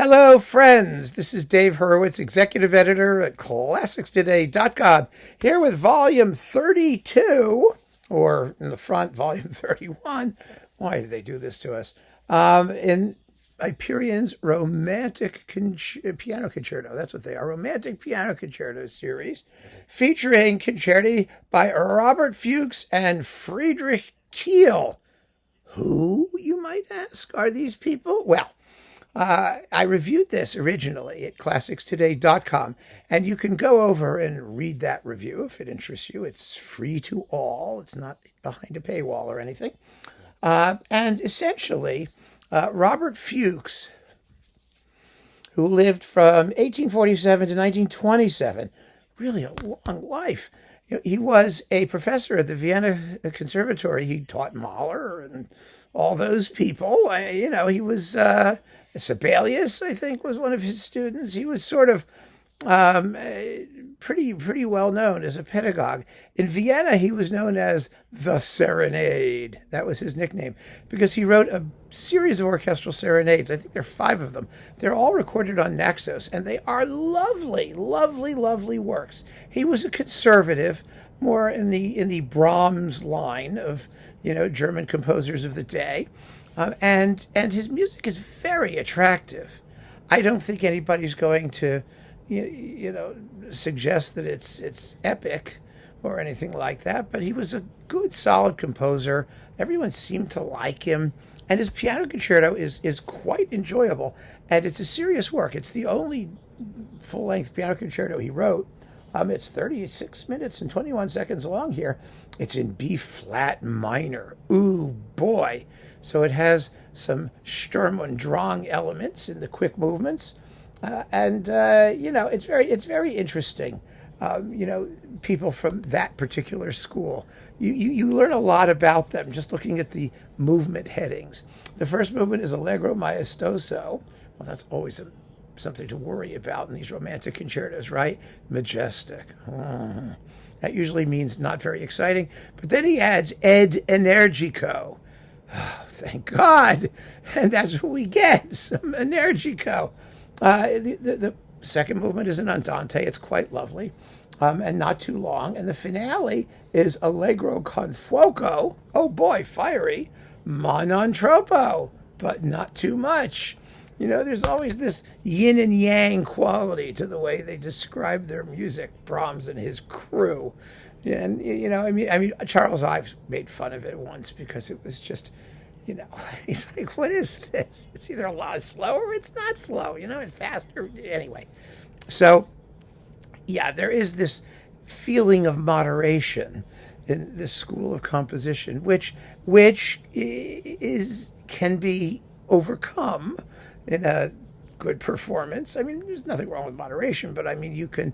Hello, friends. This is Dave Hurwitz, executive editor at ClassicsToday.com, here with volume 32, or in the front, volume 31. Why do they do this to us? In Hyperion's Romantic Piano Concerto. That's what they are. Romantic Piano Concerto series, featuring concerti by Robert Fuchs and Friedrich Kiel. Who, you might ask, are these people? Well, I reviewed this originally at ClassicsToday.com, and you can go over and read that review if it interests you. It's free to all. It's not behind a paywall or anything. And essentially, Robert Fuchs, who lived from 1847 to 1927, really a long life. He was a professor at the Vienna Conservatory. He taught Mahler and all those people. He was... Sibelius, I think, was one of his students. He was sort of pretty well known as a pedagogue. In Vienna, he was known as the Serenade. That was his nickname, because he wrote a series of orchestral serenades. I think there are 5 of them. They're all recorded on Naxos, and they are lovely, lovely, lovely works. He was a conservative, more in the Brahms line of German composers of the day. And his music is very attractive. I don't think anybody's going to, suggest that it's epic or anything like that. But he was a good, solid composer. Everyone seemed to like him, and his piano concerto is quite enjoyable. And it's a serious work. It's the only full-length piano concerto he wrote. It's 36 minutes and 21 seconds long here. It's in B flat minor. Ooh, boy. So it has some Sturm und Drang elements in the quick movements. It's very interesting. People from that particular school, you learn a lot about them just looking at the movement headings. The first movement is Allegro Maestoso. Well, that's always something to worry about in these romantic concertos, right? Majestic. That usually means not very exciting. But then he adds Ed Energico. Oh, thank God. And that's what we get, some Energico. The second movement is an Andante. It's quite lovely and not too long. And the finale is Allegro con fuoco. Oh boy, fiery. Ma non troppo, but not too much. There's always this yin and yang quality to the way they describe their music, Brahms and his crew. And, Charles Ives made fun of it once because it was just, he's like, what is this? It's either a lot slow or it's not slow, it's faster. Anyway, so, yeah, there is this feeling of moderation in this school of composition, which can be overcome in a good performance. There's nothing wrong with moderation, but you can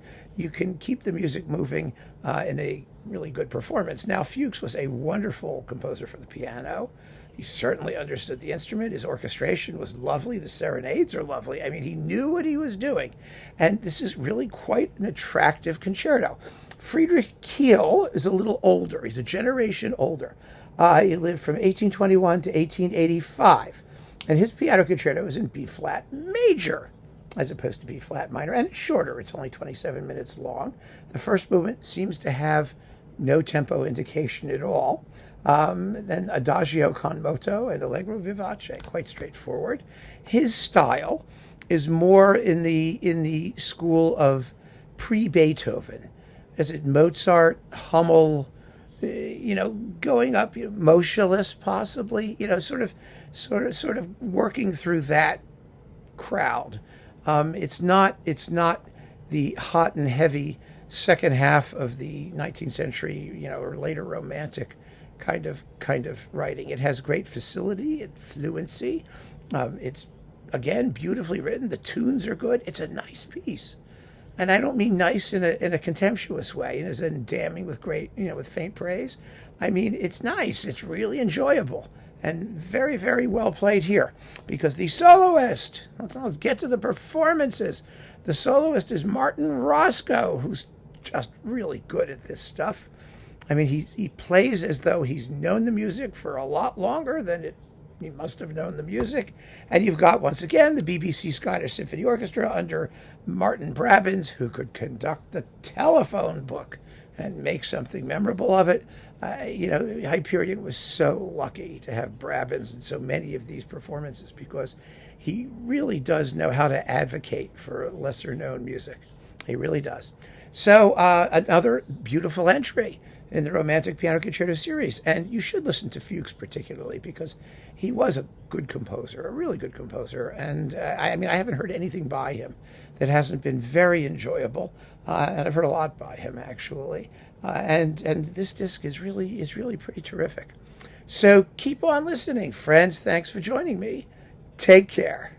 keep the music moving in a really good performance. Now, Fuchs was a wonderful composer for the piano. He certainly understood the instrument. His orchestration was lovely. The serenades are lovely. He knew what he was doing. And this is really quite an attractive concerto. Friedrich Kiel is a little older. He's a generation older. He lived from 1821 to 1885. And his piano concerto is in B-flat major, as opposed to B-flat minor. And it's shorter. It's only 27 minutes long. The first movement seems to have no tempo indication at all. Then Adagio con moto and Allegro vivace, quite straightforward. His style is more in the school of pre-Beethoven. Is it Mozart, Hummel, going up, motionless possibly, sort of working through that crowd. It's not the hot and heavy second half of the 19th century, or later romantic kind of writing. It has great facility and fluency. It's again beautifully written. The tunes are good. It's a nice piece. And I don't mean nice in a contemptuous way, as in damning with great, with faint praise. It's nice. It's really enjoyable and very, very well played here. Because the soloist, let's get to the performances. The soloist is Martyn Roscoe, who's just really good at this stuff. He plays as though he's known the music for a lot longer than it He must have known the music. And you've got, once again, the BBC Scottish Symphony Orchestra under Martyn Brabbins, who could conduct the telephone book and make something memorable of it. Hyperion was so lucky to have Brabbins in so many of these performances because he really does know how to advocate for lesser-known music. He really does. So another beautiful entry in the Romantic Piano Concerto series. And you should listen to Fuchs particularly because he was a good composer, a really good composer. And I haven't heard anything by him that hasn't been very enjoyable. And I've heard a lot by him, actually. And this disc is really pretty terrific. So keep on listening, friends. Thanks for joining me. Take care.